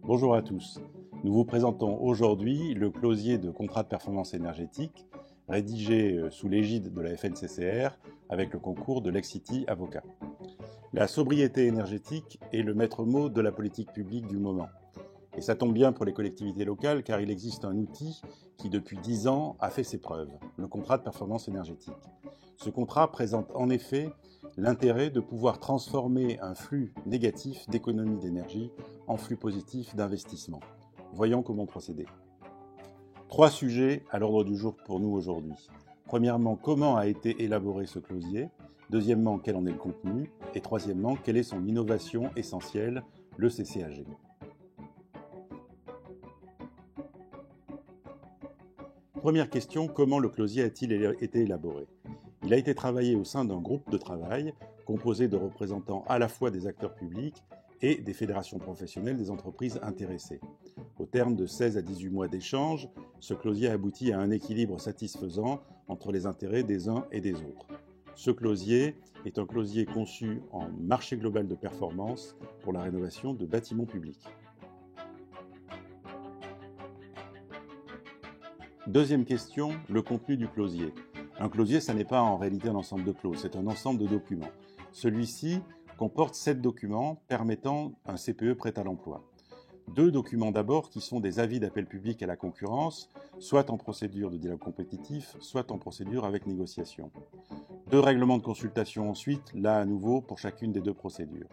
Bonjour à tous. Nous vous présentons aujourd'hui le closier de contrat de performance énergétique rédigé sous l'égide de la FNCCR avec le concours de Lexity Avocat. La sobriété énergétique est le maître mot de la politique publique du moment. Et ça tombe bien pour les collectivités locales car il existe un outil qui depuis 10 ans a fait ses preuves, le contrat de performance énergétique. Ce contrat présente en effet l'intérêt de pouvoir transformer un flux négatif d'économie d'énergie en flux positif d'investissement. Voyons comment procéder. 3 sujets à l'ordre du jour pour nous aujourd'hui. Premièrement, comment a été élaboré ce closier ? Deuxièmement, quel en est le contenu ? Et troisièmement, quelle est son innovation essentielle, le CCAG ? Première question, comment le closier a-t-il été élaboré ? Il a été travaillé au sein d'un groupe de travail composé de représentants à la fois des acteurs publics et des fédérations professionnelles des entreprises intéressées. Au terme de 16 à 18 mois d'échanges, ce closier aboutit à un équilibre satisfaisant entre les intérêts des uns et des autres. Ce closier est un closier conçu en marché global de performance pour la rénovation de bâtiments publics. Deuxième question, le contenu du closier. Un closier, ça n'est pas en réalité un ensemble de clauses, c'est un ensemble de documents. Celui-ci comporte 7 documents permettant un CPE prêt à l'emploi. 2 documents d'abord qui sont des avis d'appel public à la concurrence, soit en procédure de dialogue compétitif, soit en procédure avec négociation. 2 règlements de consultation ensuite, là à nouveau pour chacune des 2 procédures.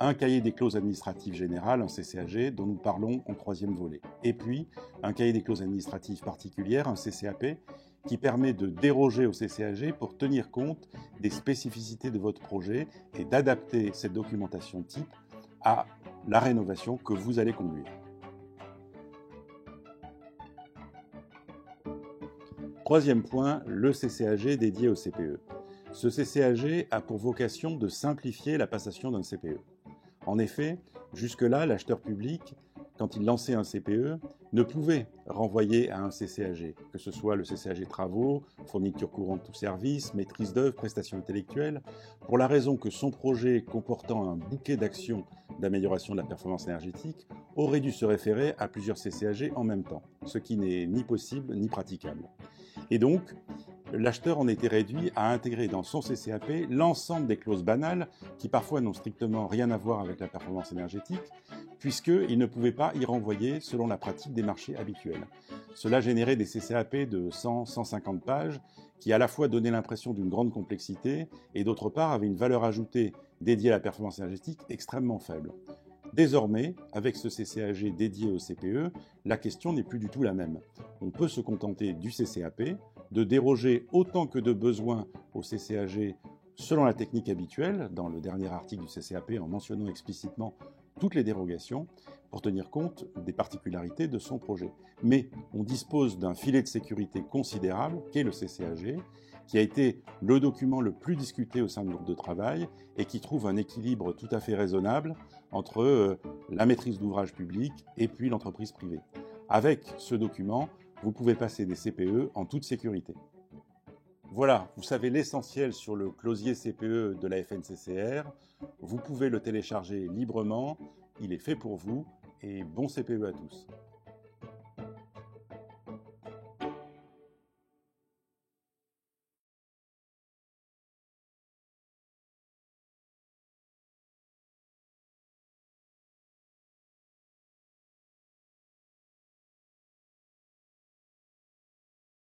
Un cahier des clauses administratives générales, un CCAG, dont nous parlons en 3e volet. Et puis, un cahier des clauses administratives particulières, un CCAP, qui permet de déroger au CCAG pour tenir compte des spécificités de votre projet et d'adapter cette documentation type à la rénovation que vous allez conduire. Troisième point, le CCAG dédié au CPE. Ce CCAG a pour vocation de simplifier la passation d'un CPE. En effet, jusque-là, l'acheteur public, quand il lançait un CPE, ne pouvait renvoyer à un CCAG, que ce soit le CCAG travaux, fourniture courante ou service, maîtrise d'œuvre, prestations intellectuelles, pour la raison que son projet comportant un bouquet d'actions d'amélioration de la performance énergétique aurait dû se référer à plusieurs CCAG en même temps, ce qui n'est ni possible ni praticable. Et donc, l'acheteur en était réduit à intégrer dans son CCAP l'ensemble des clauses banales qui parfois n'ont strictement rien à voir avec la performance énergétique, puisqu'il ne pouvait pas y renvoyer selon la pratique des marchés habituels. Cela générait des CCAP de 100-150 pages qui à la fois donnaient l'impression d'une grande complexité et d'autre part avaient une valeur ajoutée dédiée à la performance énergétique extrêmement faible. Désormais, avec ce CCAG dédié au CPE, la question n'est plus du tout la même. On peut se contenter du CCAP, de déroger autant que de besoin au CCAG selon la technique habituelle, dans le dernier article du CCAP en mentionnant explicitement toutes les dérogations, pour tenir compte des particularités de son projet. Mais on dispose d'un filet de sécurité considérable, qu'est le CCAG, qui a été le document le plus discuté au sein du groupe de travail et qui trouve un équilibre tout à fait raisonnable entre la maîtrise d'ouvrage public et puis l'entreprise privée. Avec ce document, vous pouvez passer des CPE en toute sécurité. Voilà, vous savez l'essentiel sur le closier CPE de la FNCCR. Vous pouvez le télécharger librement, il est fait pour vous et bon CPE à tous.